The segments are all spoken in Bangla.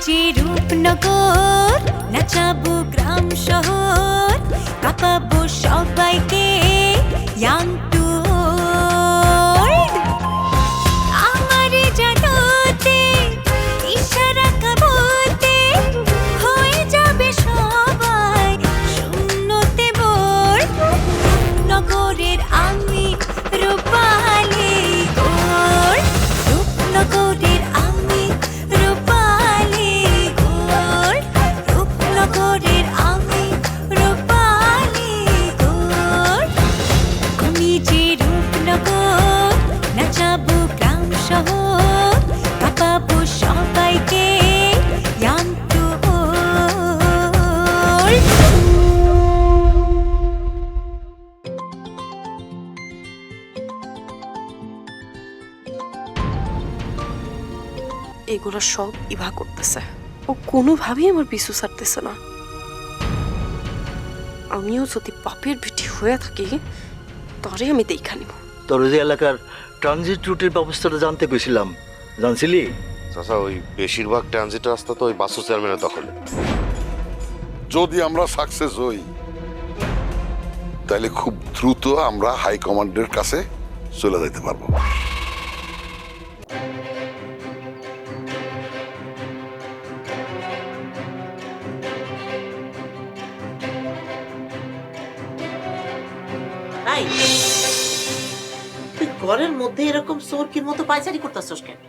যে রূপনগর, নাচাবো গ্রাম শহর, কাঁপাবো সবাইকে ইয়াং টু ওল্ড। আমার জাদুতে ইশারা কাবুতে হয়ে যাবে সবাই শূন্যতে বোর। নগরের আমি রূপালি গোর, রূপনগরের আমি রূপালি গোর, রূপনগরের আমি রূপালি গোর। আমি যে রূপনগর, নাচাবো গ্রাম শহর, কাঁপাবো সবাইকে ইয়াং টু ওল্ড। এগুলো সব ইভা করতেছে, ও কোনোভাবেই আমার পিছু ছাড়তেছে না। আমিও যদি বাপের বেটি হয়ে থাকি তরে আমি দেখা নিব। তোর যে এলাকার ট্রানজিট রুটের ব্যবস্থাটা জানতে গেছিলাম, জানছিলি? চাচা ওই বেশিরভাগ ট্রানজিট রাস্তা তো ওই বাসু চেয়ারম্যানের দখলে। যদি আমরা সাকসেস হই তাহলে খুব দ্রুত আমরা হাই কমান্ডের কাছে চলে যেতে পারবো। এই, তুই ঘরের মধ্যে এরকম চোরকির মতো পায়চারি করতেছস কেন?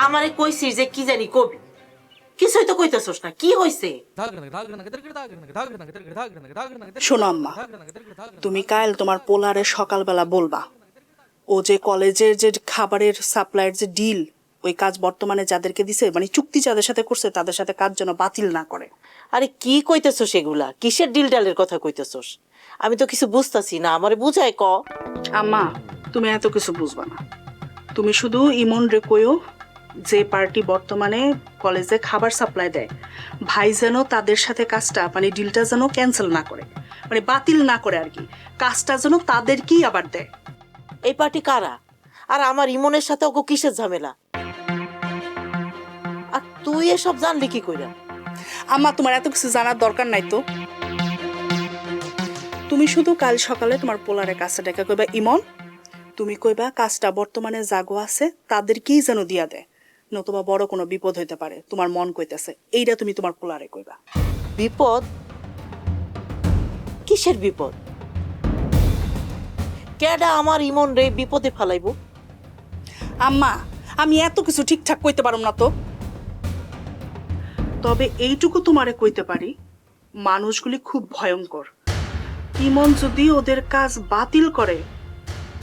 আমারে কইছিস যে কি জানি কবি, কিছুই তো কইতেছস না, কি হইছে? শোনো আম্মা, তুমি কাল তোমার পোলারে সকালবেলা বলবা ও যে কলেজের যে খাবারের সাপ্লাইয়ের যে ডিল, ওই কাজ বর্তমানে যাদেরকে দিছে, মানে চুক্তি যাদের সাথে করছে তাদের সাথে কাজ যেন বাতিল না করে। আরে কি কইতেছস এগুলা? কিসের ডিল ডালের কথা কইতেছস? আমি তো কিছু বুঝতাছি না, আমারে বুঝায় ক। আম্মা, তুমি এত কিছু বুঝবা না, তুমি শুধু ইমন রে কইও যে পার্টি বর্তমানে কলেজে খাবার সাপ্লাই দেয়, ভাই যেন তাদের সাথে কাজটা মানে ডিলটা যেন ক্যান্সেল না করে, মানে বাতিল না করে আর কি, কাজটা যেন তাদেরকেই আবার দেয়। এই পার্টি কারা? আর আমার ইমনের সাথে ওকে কিসের ঝামেলা? আর তুই এসব জানলি কি কইরা? আম্মা, তোমার এত কিছু জানার দরকার নাই তো। তুমি শুধু কাল সকালে তোমার পোলারে কাজটা ডেকে কইবা, ইমন তুমি কইবা কাজটা বর্তমানে জাগো আছে তাদেরকেই যেন দিয়া দেয়, নতুবা বড় কোনো বিপদ হইতে পারে, তোমার মন কইতেছে। এইটা তুমি তোমার পোলারে কইবা। বিপদ? কিসের বিপদ? কেডা আমার ইমন রে বিপদে ফেলাইবো? আম্মা, আমি এত কিছু ঠিকঠাক কইতে পারুম না তো, তবে এইটুকু তোমারে কইতে পারি, মানুষগুলি খুব ভয়ঙ্কর। ইমন যদি ওদের কাজ বাতিল করে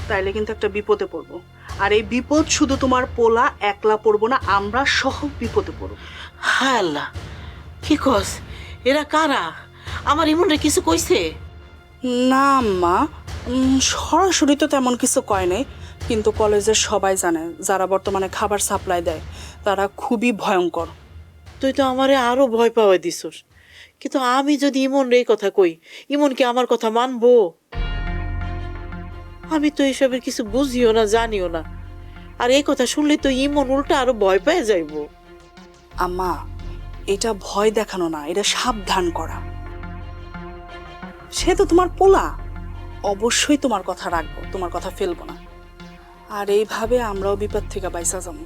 তাইলে কিন্তু একটা বিপদে পড়বো, আর এই বিপদ শুধু তোমার পোলা একলা পড়বো না, আমরা সহ বিপদে পড়বো। হায় আল্লাহ, কি কস? এরা কারা? আমার ইমন রে কিছু কইছে? না আম্মা, সরাসরি তো তেমন কিছু কয় নাই, কিন্তু কলেজের সবাই জানে যারা বর্তমানে খাবার সাপ্লাই দেয় তারা খুবই ভয়ঙ্কর। তুই তো আমারে আরো ভয় পাওয়াই দিছস, কিন্তু আমি যদি ইমন রে এই কথা কই, ইমন কি আমার কথা মানবো? আমি তো এসবের কিছু বুঝিও না, জানিও না, আর এই কথা শুনলে তো ইমন উল্টা আরো ভয় পেয়ে যাইবো। আম্মা, এটা ভয় দেখানো না, এটা সাবধান করা। সে তো তোমার পোলা, অবশ্যই তোমার কথা রাখবো, তোমার কথা ফেলবো না, আর এইভাবে আমরাও বিপদ থেকে বাইসা যাবো।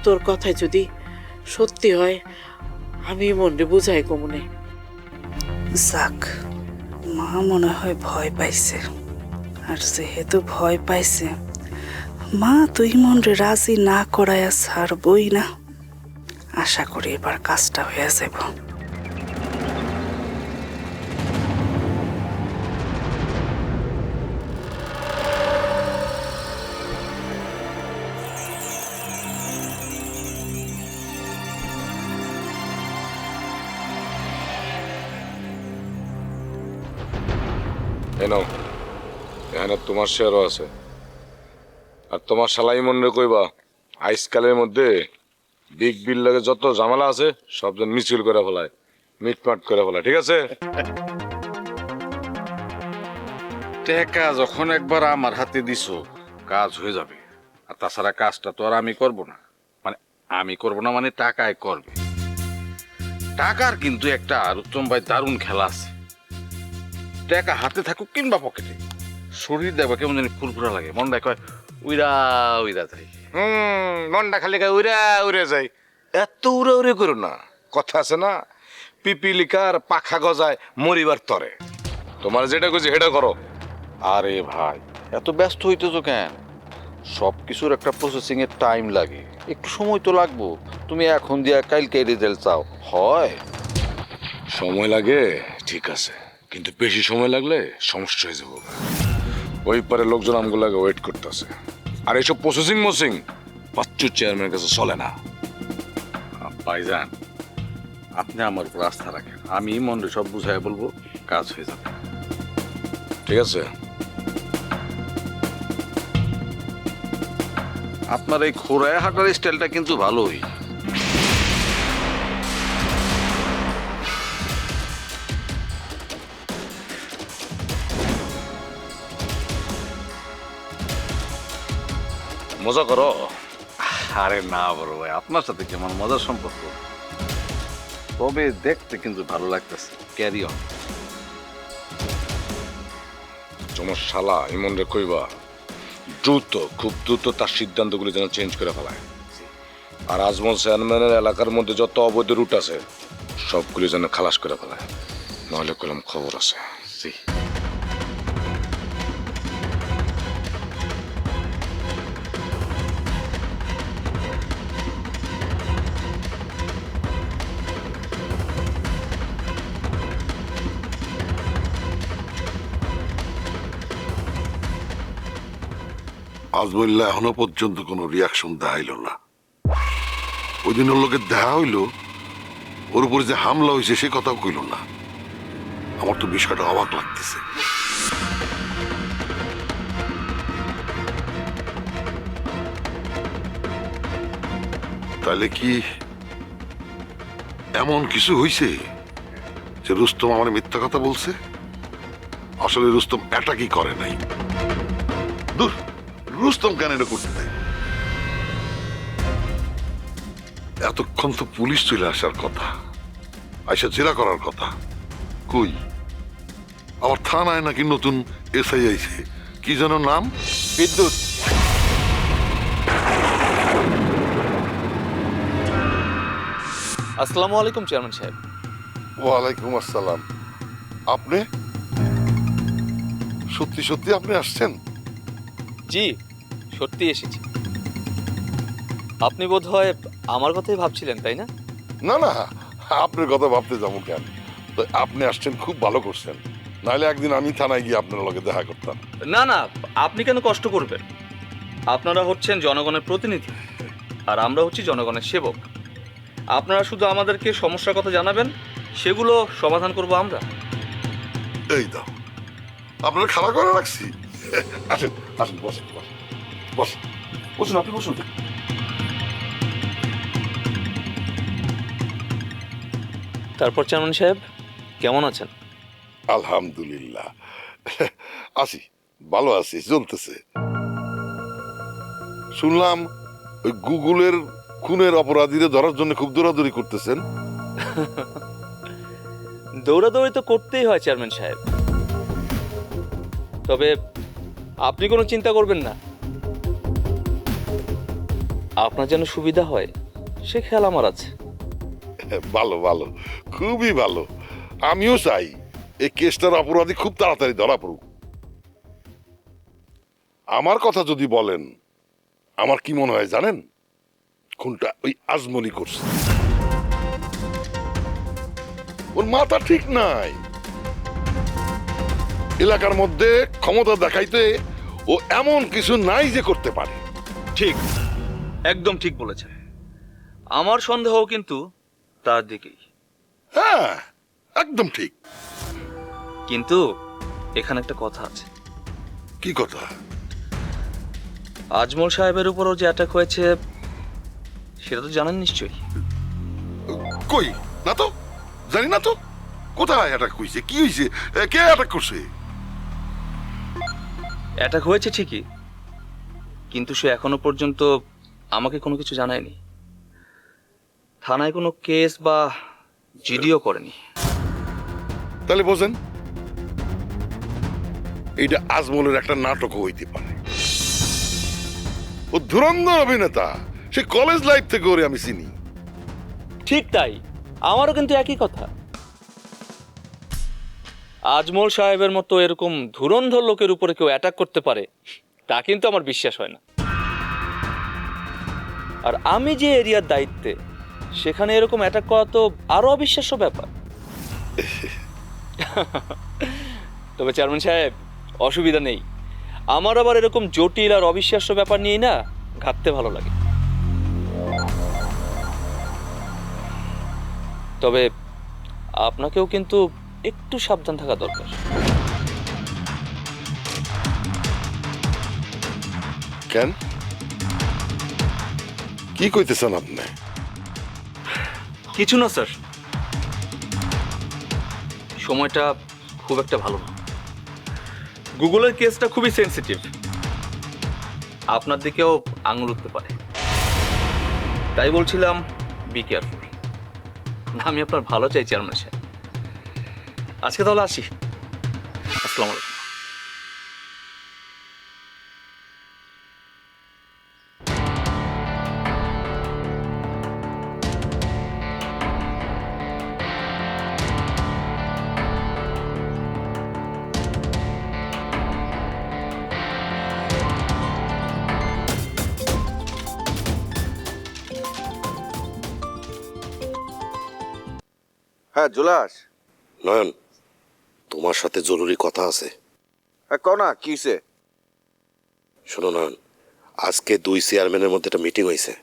তোর কথায় যদি সত্যি হয় আমি ইমন রে বুঝাই কমনে। যাক, মা মনে হয় ভয় পাইছে, আর যেহেতু ভয় পাইছে মা তুই মন রে রাজি না করায়া ছাড়বই না। আশা করি এবার কাজটা হয়ে যাব। এনো, এখানে তোমার শেয়ারও আছে, আর তোমার শালাই মনে কইবা আইসকালের মধ্যে বিগ বিল লাগে যত ঝামেলা আছে সব জন মিছিল করে ফেলায়, মিটমাট করে ফেলায়, ঠিক আছে? টাকা যখন একবার আমার হাতে দিছো কাজ হয়ে যাবে, আর তাছাড়া কাজটা তো আর আমি করব না, মানে আমি করব না মানে টাকায় করবে। টাকার কিন্তু একটা উত্তম ভাই দারুণ খেলা আছে। টাকা হাতে থাকুক কিংবা পকেটে, শরীর দেখবা কেমন জানি ফুরফুরা লাগে, মনটা কয় উইরা উইরা যায়। মনটা খালি কয় উইরা উড়ে যায়। এত উড়ে উড়ে করো না, কথা আছে না, পিপিলিকার পাখা গজায় মরিবার তরে। তোমার যেটা কইছি সেটা করো। আরে ভাই এত ব্যস্ত হইতেছো কেন? সব কিছুর একটা প্রসেসিং এর টাইম লাগে, একটু সময় তো লাগবো। তুমি এখন দিয়া কালকে রেজাল্ট চাও হয়? সময় লাগে ঠিক আছে, কিন্তু বেশি সময় লাগলে সমস্যা হয়ে যাবো। ওই পারে লোকজন আমগুলাকে ওয়েট করতেছে। আর এইসব প্রসেসিং মোসিং বাচ্চুর চেয়ারম্যানের কাছে চলে না। ভাইজান আপনি আমার উপর আস্থা রাখেন, আমি মনে সব বুঝাই বলবো, কাজ হয়ে যাবে। ঠিক আছে? আপনার এই খোরায় হাঁটার স্টাইলটা কিন্তু ভালোই। মজা করো? আরে না বড় ভাই, আপনার সাথে কেমন মজার সম্পর্ক, তবে দেখতে কিন্তু ভালো লাগতেছে। Carry on. তোমার শালা ইমন রে কইবা দ্রুত, খুব দ্রুত তার সিদ্ধান্তগুলি যেন চেঞ্জ করে ফেলায়। আর আজমল চেয়ারম্যানের এলাকার মধ্যে যত অবৈধ রুট আছে সবগুলি যেন খালাস করে ফেলায়, নাহলে কলম খবর আছে। আজমুল্লাহ এখনো পর্যন্ত কোনো রিয়াকশন দেখাইল না। ওই দিন ওর লোকের দেখা হইল, ওর উপরে যে হামলা হয়েছে সে কথাও কইল না। আমার তো বিষয়টা অবাক লাগতেছে। তাহলে কি এমন কিছু হয়েছে যে রুস্তম আমার মিথ্যা কথা বলছে? আসলে রুস্তম এটা কি করে নাই। দূর, রুস্তম কেন এটা করতে দেয়? এতক্ষণ তো পুলিশ চলে আসার কথা, আইসা জেরা করার কথা। কই, আবার থানায় নাকি নতুন এসআই আইছে, কি যেন নাম? বিদ্যুৎ। আসসালামু আলাইকুম চেয়ারম্যান সাহেব। ওয়ালাইকুম আসসালাম। আপনি সত্যি সত্যি আপনি আসছেন? জি সত্যি এসেছি। আপনি বোধহয় আমার কথাই ভাবছিলেন তাই না? না না, আপনার কথা ভাবতে যাবো কেন? তো আপনি আসছেন, খুব ভালো করছেন, নাহলে একদিন আমি থানায় গিয়ে আপনার লগে দেখা করতাম। না না, আপনি কেন কষ্ট করবেন? আপনারা হচ্ছেন জনগণের প্রতিনিধি, আর আমরা হচ্ছি জনগণের সেবক। আপনারা শুধু আমাদেরকে সমস্যার কথা জানাবেন, সেগুলো সমাধান করব আমরা। এই দাও, আপনার খারাপ করে রাখছি। আসেন আসেন, বসেন বসেন বসেন, বসুন, আপনি বসুন। তারপর চেয়ারম্যান সাহেব কেমন আছেন? আলহামদুলিল্লাহ আছি, ভালো আছি, চলতেছে। শুনলাম ওই গুগলের খুনের অপরাধীদের ধরার জন্য খুব দৌড়াদৌড়ি করতেছেন। দৌড়াদৌড়ি তো করতেই হয় চেয়ারম্যান সাহেব, তবে আপনি কোনো চিন্তা করবেন না। আপনার যেন সুবিধা হয় সে খেয়াল আমার আছে। ভালো ভালো, খুবই ভালো। আমিও চাই এই কেসটার অপরাধী খুব তাড়াতাড়ি ধরা পড়ুক। আমার কথা যদি বলেন, আমার কি মনে হয় জানেন? খুনটা ওই আজমনি করছে। ওর মাথা ঠিক নাই। এলাকার মধ্যে ক্ষমতা দেখাইতে ও এমন কিছু নাই যে করতে পারে। ঠিক, একদম ঠিক বলেছেন। আমার সন্দেহ কিন্তু তার দিকেই। হ্যাঁ, একদম ঠিক। কিন্তু এখানে একটা কথা আছে। কি কথা? আজমল সাহেবের উপরও যে অ্যাটাক হয়েছে সেটা তো জানেন নিশ্চয়ই। কই না তো, জানি না তো। কোথায় অ্যাটাক হইছে? কি হইছে? কে অ্যাটাক করছে? অ্যাটাক হয়েছে ঠিকই, কিন্তু সে এখনো পর্যন্ত আমাকে কোনো কিছু জানায়নি। থানায় কোনো কেস বা জিডিও করেনি। তাহলে বোঝেন এইটা আজমলের একটা নাটকও হইতে পারে। ও ধুরন্ধর অভিনেতা, সে কলেজ লাইফ থেকে ওরে আমি চিনি। ঠিক তাই, আমারও কিন্তু একই কথা। আজমল সাহেবের মতো এরকম ধুরন্ধর লোকের উপরে কেউ অ্যাটাক করতে পারে তা কিন্তু আমার বিশ্বাস হয় না। আর আমি যে এরিয়ার দায়িত্বে, সেখানে এরকম অ্যাটাক করা তো আরো অবিশ্বাস্য ব্যাপার। তবে চেয়ারম্যান সাহেব, অসুবিধা নেই, আমার আবার এরকম জটিল আর অবিশ্বাস্য ব্যাপার নিয়ে না ঘাটতে ভালো লাগে। তবে আপনাকেও কিন্তু একটু সাবধান থাকা দরকার। কেন, কি কইতেছেন আপনি? কিছু না স্যার, সময়টা খুব একটা ভালো না। গুগলের কেসটা খুবই সেনসিটিভ, আপনার দিকেও আঙুল উঠতে পারে। তাই বলছিলাম, বি কেয়ারফুল। আমি আপনার ভালো চাই চেয়ারম্যান সাহেব। আজকে তাহলে আসি। আসসালামু আলাইকুম। হ্যাঁ জুলাস। নয়ন, তোমার সাথে জরুরি কথা আছে। হ্যাঁ কও না, কি হইছে? শোনো নয়ন, আজকে 2 চেয়ারম্যানের মধ্যে একটা মিটিং হয়েছে।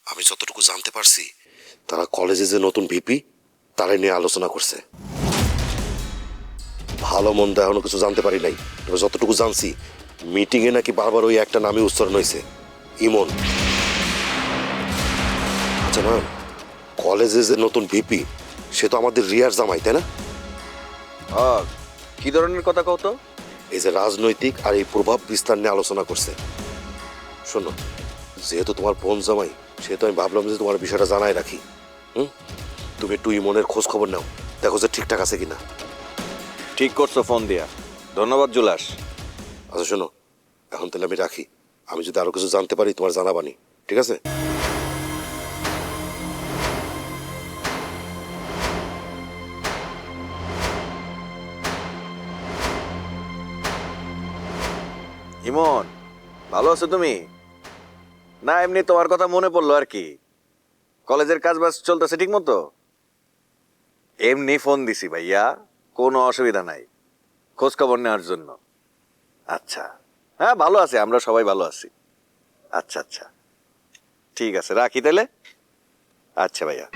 আমি যতটুকু জানতে পারছি, তারা কলেজে যে নতুন ভিপি তারাই নিয়ে আলোচনা করছে। ভালো মন্দ এখনো কিছু জানতে পারি নাই, তবে যতটুকু জানছি, মিটিংয়ে নাকি বারবার ওই একটা নামে উচ্চারণ হয়েছে, ইমন। আচ্ছা নয়ন, কলেজে যে নতুন ভিপি সে তো আমাদের রিয়ার জামাই, তাই না? কি ধরনের কথা কও তো? এই যে রাজনৈতিক আর এই প্রভাব বিস্তার নিয়ে আলোচনা করছে। শোনো, যেহেতু তোমার বোন জামাই, সেহেতু আমি ভাবলাম যে তোমার বিষয়টা জানাই রাখি। তুমি একটু ইমনের খোঁজ খবর নাও, দেখো যে ঠিকঠাক আছে কিনা। ঠিক করছো ফোন দিয়া, ধন্যবাদ জুলাস। আচ্ছা শোনো, এখন তাহলে আমি রাখি। আমি যদি আরো কিছু জানতে পারি তোমার জানাবানি, ঠিক আছে? ইমন, ভালো আছো তুমি? না এমনি তোমার কথা মনে পড়লো আর কি। কলেজের কাজ বাজ চলতেছে ঠিক মতো? এমনি ফোন দিছি ভাইয়া, কোনো অসুবিধা নাই, খোঁজ খবর নেওয়ার জন্য। আচ্ছা, হ্যাঁ ভালো আছি, আমরা সবাই ভালো আছি। আচ্ছা আচ্ছা, ঠিক আছে, রাখি তাহলে। আচ্ছা ভাইয়া।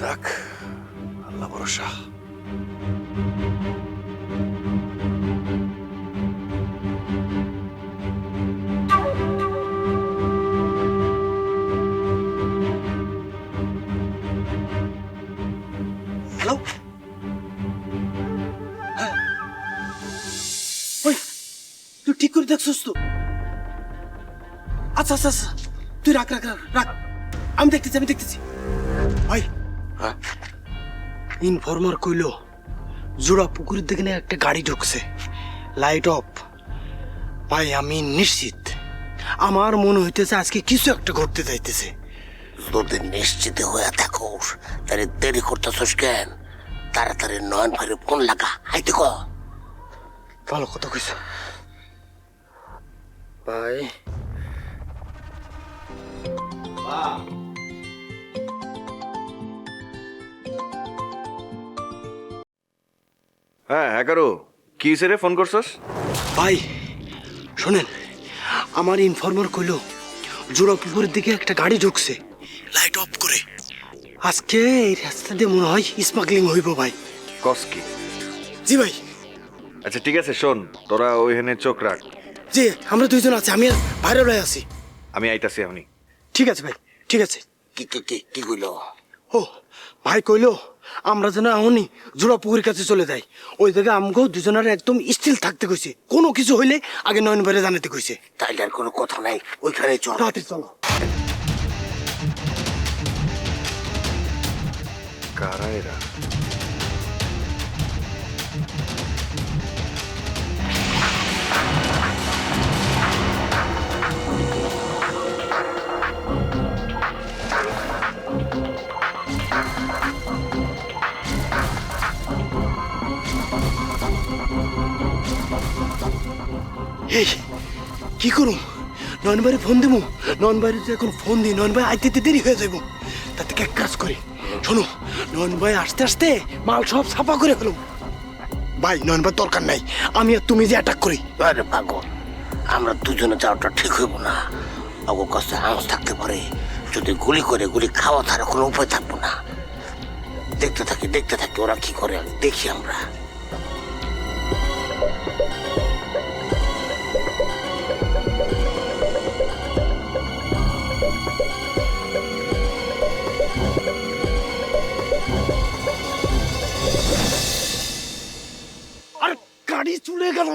যাক, আল্লাহ ভরসা। হ্যালো, হ্যাঁ ওই তুই ঠিক করে দেখছিস তো? আচ্ছা আচ্ছা আচ্ছা, তুই রাখ রাখ রাখ রাখ, আমি দেখতেছি ভাই। হ্যাঁ, ইনফরমার কইলো জোড়া পুকুরের দিকে না একটা গাড়ি ঢুকছে, লাইট অফ। ভাই আমি নিশ্চিত, আমার মনে হইতেছে আজকে কিছু একটা ঘটতে যাইতেছে। যদি নিশ্চিত হয়ে থাকোস তাহলে দেরি করতেছস কেন? তাড়াতাড়ি নয়ন ভাইরে ফোন লাগা, আইতে ক। ভালো কথা কইছ ভাই। হ্যাঁ হ্যাকারো, কি হয়েছে রে, ফোন করছস? ভাই শোনেন, আমার ইনফরমার কইলো জোড়া পুকুরের দিকে একটা গাড়ি ঢুকছে, লাইট অফ করে। আজকে এই রাস্তা দিয়ে মনে হয় স্মাগলিং হইব ভাই। কস কি? জি ভাই। আচ্ছা ঠিক আছে, শোন, তোরা ওইখানে চোখ রাখ। জি, আমরা দুইজন আছি, আমি আর বাইরে রয়ে আছি। আমি আইতাছি এখনই। ঠিক আছে ভাই, ঠিক আছে। কি কি কি কি কইলো? ও ভাই কইলো আমরা যেন এমনই জোড়া পুকুরের কাছে চলে যাই। ওই জায়গায় আমগো দুজনের একদম স্টিল থাকতে কইছে, কোনো কিছু হইলে আগে নয়ন ভাইরে জানাতে কইছে। তাইলে আর কোনো কথা নাই, ওইখানে চল। তাড়াতাড়ি চলো। কারা এরা? এই কি করুম? নয়ন ভাইরে ফোন দেবো? নয়ন ভাইরে যে এখন ফোন দিই, নয়ন ভাই আইতে দেরি হয়ে যাবো। তার থেকে এক কাজ করি, শোনো, নয়ন ভাই আসতে আসতে মাল সব ছাপা করে ফেলুম। ভাই নয়ন ভাই দরকার নাই, আমি আর তুমি যে অ্যাটাক করি। আরে পাগল, আমরা দুজনে যাওয়াটা ঠিক হইব না। অগো কাছে আঁচ থাকতে পারে, যদি গুলি করে গুলি খাওয়া তার কোনো উপায় থাকবো না। দেখতে থাকি ওরা কি করে, দেখি আমরা। আর গাড়ি চলে গেল।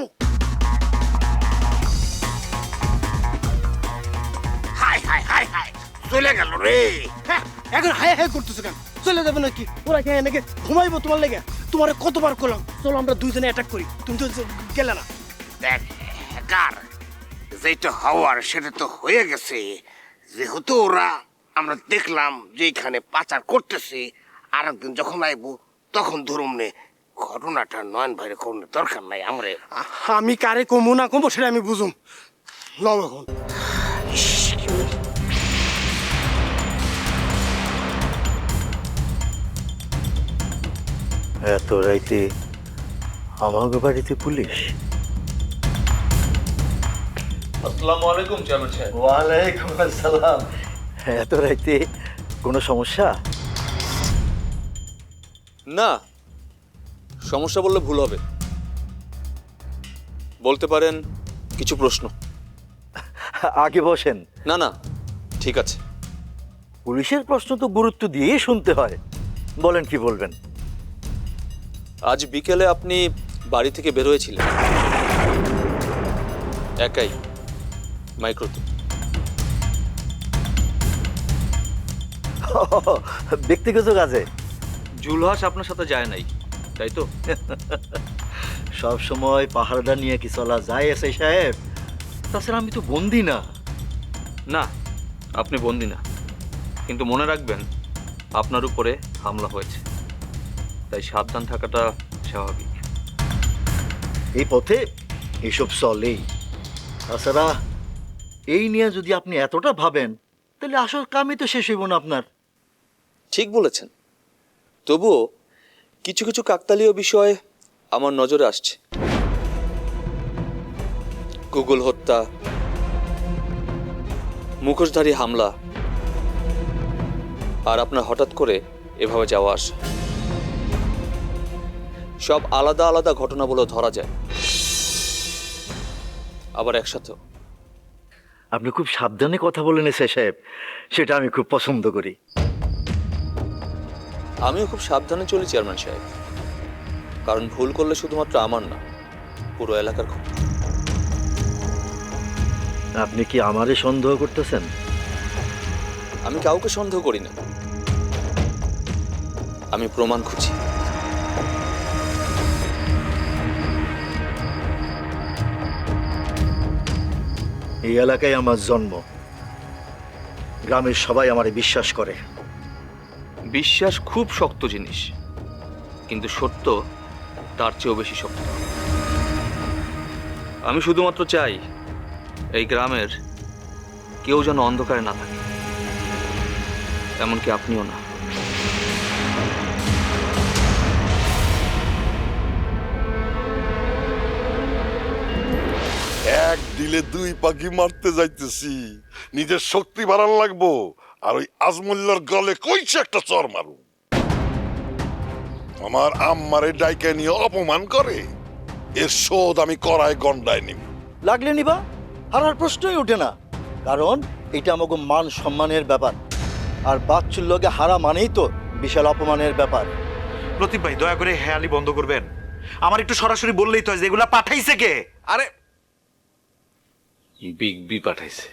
হাই হাই হাই হাই, চলে গেল রে। হ্যাঁ, এখন হায় হায় করতেছো কেন? চলে যাবে নাকি? ওরা কে এনেকে ঘুমাইবো তোমার লেগে? তোমার কতবার করলাম চলো আমরা দুইজনে অ্যাটাক করি, তুমি তো গেলে না। দেখ কার যেটা হওয়ার সেটা তো হয়ে গেছে। যেহেতু ওরা আমরা দেখলাম যে এখানে পাচার করতেছে, আর একদিন যখন আইবো তখন ধরুম নে। ঘটনাটা নয়ন ভাইরে কোনো দরকার নাই। আমরা আমি কারে কমবো না কমবো সেটা আমি বুঝুম। লও এখন। এত রাইতে আমাকে বাড়িতে পুলিশ? আসসালামু আলাইকুম চেয়ারম্যান সাহেব। ওয়ালাইকুম আসসালাম। এত রাইতে কোনো সমস্যা? না, সমস্যা বললে ভুল হবে, বলতে পারেন কিছু প্রশ্ন। আগে বসেন। না না, ঠিক আছে। পুলিশের প্রশ্ন তো গুরুত্ব দিয়েই শুনতে হয়, বলেন কি বলবেন। আজ বিকেলে আপনি বাড়ি থেকে বের হয়েছিলেন একাই মাইক্রোতে। ব্যক্তিগত কাজে? জুলহাস আপনার সাথে যায় নাই, তাই তো? সব সময় পাহাড়টা নিয়ে কি চলা যায় এসআই সাহেব? তাছাড়া আমি তো বন্দি না। না, আপনি বন্দি না, কিন্তু মনে রাখবেন আপনার উপরে হামলা হয়েছে, তাই সাবধান থাকাটা স্বাভাবিক। এই পথে এসব চলেই। তাছাড়া এই নিয়ে যদি আপনি এতটা ভাবেন তাহলে আসল কামই তো শেষ হইব না আপনার। ঠিক বলেছেন, তবুও কিছু কিছু কাকতালীয় বিষয় আমার নজরে আসছে। গুগল হত্যা, মুখোশধারী হামলা, আর আপনার হঠাৎ করে এভাবে যাওয়া আসা, সব আলাদা আলাদা ঘটনা বলে ধরা যায়, আবার একসাথেও। আপনি খুব সাবধানে কথা বলেন এসআই সাহেব, সেটা আমি খুব পছন্দ করি। আমিও খুব সাবধানে চলি চেয়ারম্যান সাহেব, কারণ ভুল করলে শুধুমাত্র আমার না, পুরো এলাকার ক্ষতি। আপনি কি আমারে সন্দেহ করতেছেন? আমি কাউকে সন্দেহ করি না, আমি প্রমাণ খুঁজি। এই এলাকায় আমার জন্ম, গ্রামের সবাই আমারে বিশ্বাস করে। বিশ্বাস খুব শক্ত জিনিস, কিন্তু সত্য তার চেয়েও বেশি শক্ত। আমি শুধুমাত্র চাই এই গ্রামের কেউ যেন অন্ধকারে না থাকে, এমনকি আপনিও না। এক দিলে দুই পাখি মারতে যাইতেছি, নিজের শক্তি বাড়ান লাগবো, আর ওই আজমুল্লার গলে কইছে একটা চর মারু। আমার আম্মারে ডাইকে নিয়ে অপমান করে, এর শোধ আমি করায় গন্ডায় নিব। লাগলে নিবা, হারার প্রশ্নই ওঠে না, কারণ এটা আমাকে মান সম্মানের ব্যাপার, আর বাচ্চুর লগে হারা মানেই তো বিশাল অপমানের ব্যাপার। লতিফ ভাই দয়া করে হেয়ালি বন্ধ করবেন। আমার একটু সরাসরি বললেই তো হয় যে এগুলা পাঠাইছে কে। আরে বিগ বি পাঠাইছে।